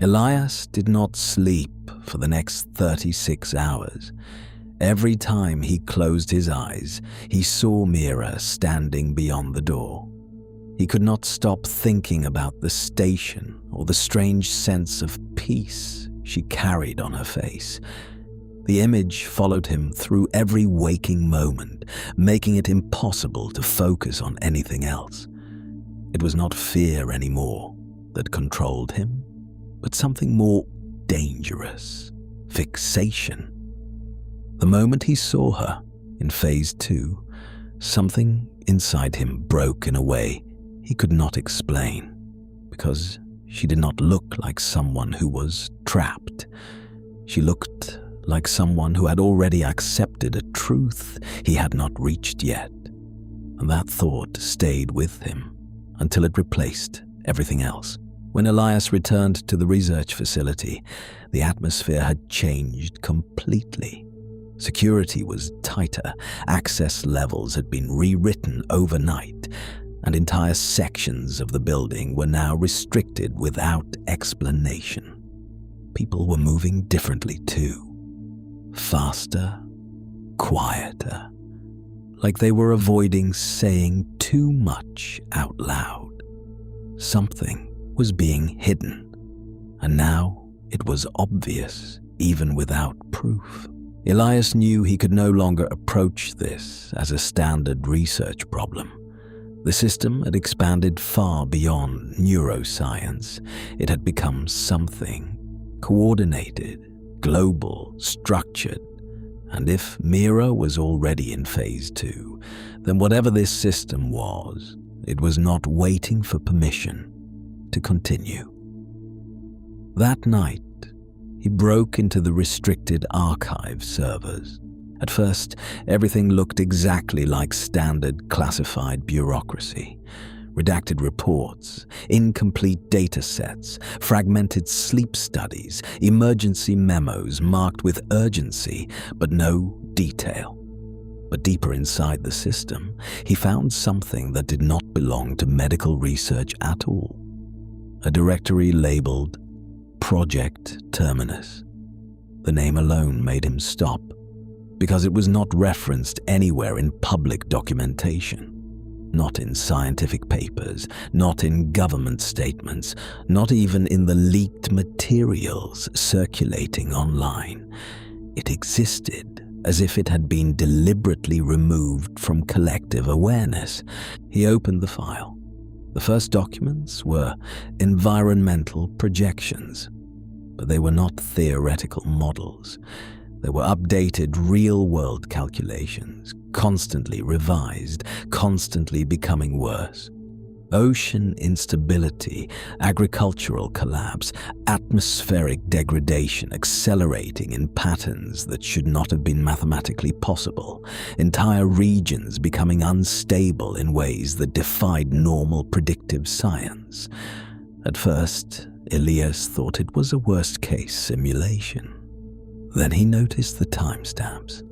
Elias did not sleep for the next 36 hours. Every time he closed his eyes, he saw Mira standing beyond the door. He could not stop thinking about the station or the strange sense of peace she carried on her face. The image followed him through every waking moment, making it impossible to focus on anything else. It was not fear anymore that controlled him, but something more dangerous: fixation. The moment he saw her, in Phase 2, something inside him broke in a way he could not explain, because she did not look like someone who was trapped. She looked like someone who had already accepted a truth he had not reached yet. And that thought stayed with him until it replaced everything else. When Elias returned to the research facility, the atmosphere had changed completely. Security was tighter, access levels had been rewritten overnight, and entire sections of the building were now restricted without explanation. People were moving differently too. Faster, quieter, like they were avoiding saying too much out loud. Something was being hidden, and now it was obvious even without proof. Elias knew he could no longer approach this as a standard research problem. The system had expanded far beyond neuroscience. It had become something coordinated, global, structured, and if Mira was already in Phase 2, then whatever this system was, it was not waiting for permission to continue. That night, he broke into the restricted archive servers. At first, everything looked exactly like standard classified bureaucracy. Redacted reports, incomplete data sets, fragmented sleep studies, emergency memos marked with urgency, but no detail. But deeper inside the system, he found something that did not belong to medical research at all. A directory labeled Project Terminus. The name alone made him stop, because it was not referenced anywhere in public documentation. Not in scientific papers, not in government statements, not even in the leaked materials circulating online. It existed as if it had been deliberately removed from collective awareness. He opened the file. The first documents were environmental projections, but they were not theoretical models. They were updated real-world calculations, constantly revised, constantly becoming worse. Ocean instability, agricultural collapse, atmospheric degradation accelerating in patterns that should not have been mathematically possible, entire regions becoming unstable in ways that defied normal predictive science. At first, Elias thought it was a worst-case simulation. Then he noticed the timestamps.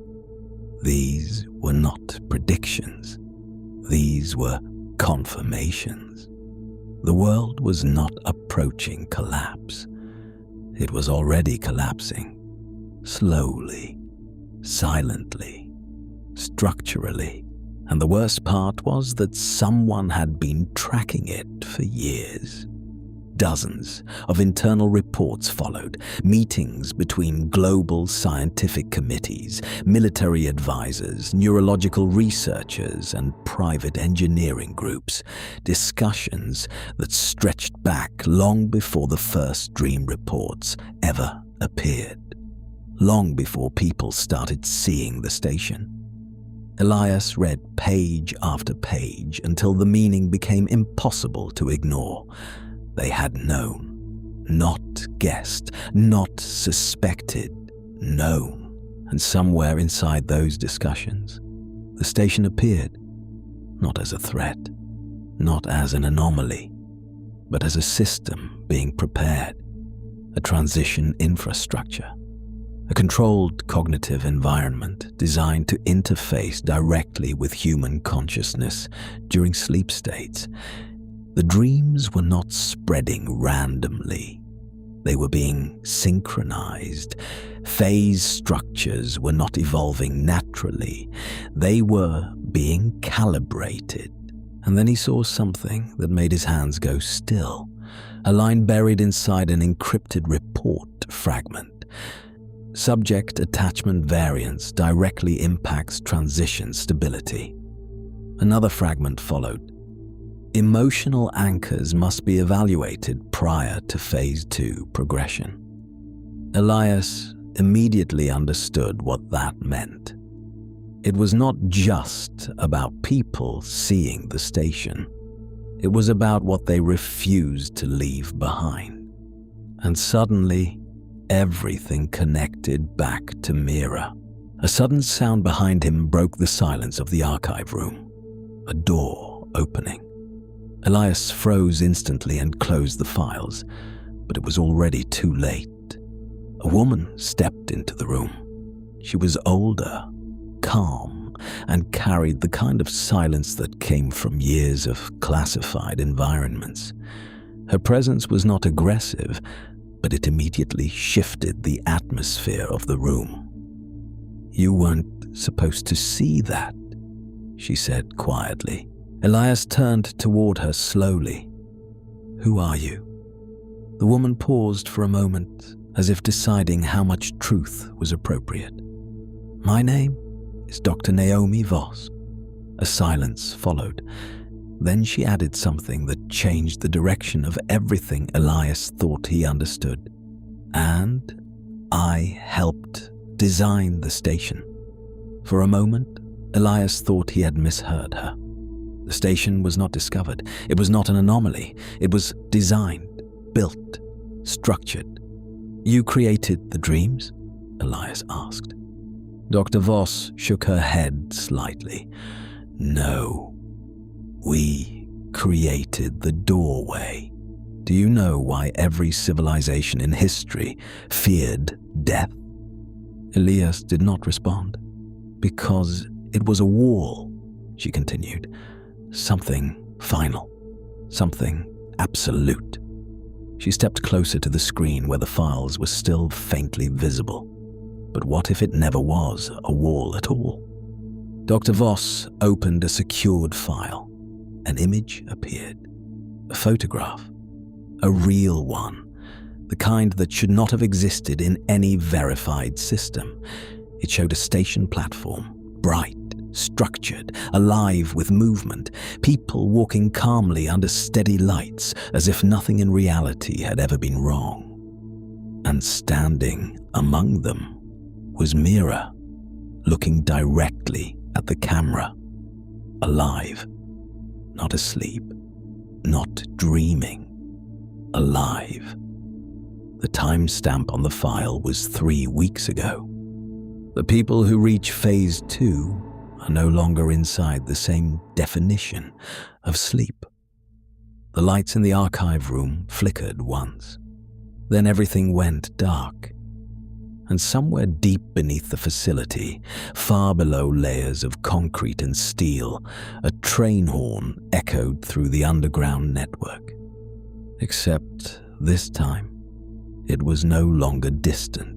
These were not predictions. These were confirmations. The world was not approaching collapse. It was already collapsing. Slowly, silently, structurally. And the worst part was that someone had been tracking it for years. Dozens of internal reports followed, meetings between global scientific committees, military advisors, neurological researchers, and private engineering groups, discussions that stretched back long before the first dream reports ever appeared, long before people started seeing the station. Elias read page after page until the meaning became impossible to ignore. They had known, not guessed, not suspected, known. And somewhere inside those discussions, the station appeared, not as a threat, not as an anomaly, but as a system being prepared, a transition infrastructure, a controlled cognitive environment designed to interface directly with human consciousness during sleep states. The dreams were not spreading randomly. They were being synchronized. Phase structures were not evolving naturally. They were being calibrated. And then he saw something that made his hands go still. A line buried inside an encrypted report fragment. Subject attachment variance directly impacts transition stability. Another fragment followed. Emotional anchors must be evaluated prior to Phase 2 progression. Elias immediately understood what that meant. It was not just about people seeing the station. It was about what they refused to leave behind. And suddenly, everything connected back to Mira. A sudden sound behind him broke the silence of the archive room. A door opening. Elias froze instantly and closed the files, but it was already too late. A woman stepped into the room. She was older, calm, and carried the kind of silence that came from years of classified environments. Her presence was not aggressive, but it immediately shifted the atmosphere of the room. "You weren't supposed to see that," she said quietly. Elias turned toward her slowly. "Who are you?" The woman paused for a moment, as if deciding how much truth was appropriate. "My name is Dr. Naomi Voss." A silence followed. Then she added something that changed the direction of everything Elias thought he understood. "And I helped design the station." For a moment, Elias thought he had misheard her. The station was not discovered. It was not an anomaly. It was designed, built, structured. "You created the dreams?" Elias asked. Dr. Voss shook her head slightly. "No. We created the doorway. Do you know why every civilization in history feared death?" Elias did not respond. "Because it was a wall," she continued. "Something final. Something absolute." She stepped closer to the screen where the files were still faintly visible. But what if it never was a wall at all? Dr. Voss opened a secured file. An image appeared. A photograph. A real one. The kind that should not have existed in any verified system. It showed a station platform, bright, structured, alive with movement, people walking calmly under steady lights as if nothing in reality had ever been wrong. And standing among them was Mira, looking directly at the camera, alive, not asleep, not dreaming, alive. The timestamp on the file was 3 weeks ago. The people who reach Phase 2 are no longer inside the same definition of sleep. The lights in the archive room flickered once. Then everything went dark. And somewhere deep beneath the facility, far below layers of concrete and steel, a train horn echoed through the underground network. Except this time, it was no longer distant.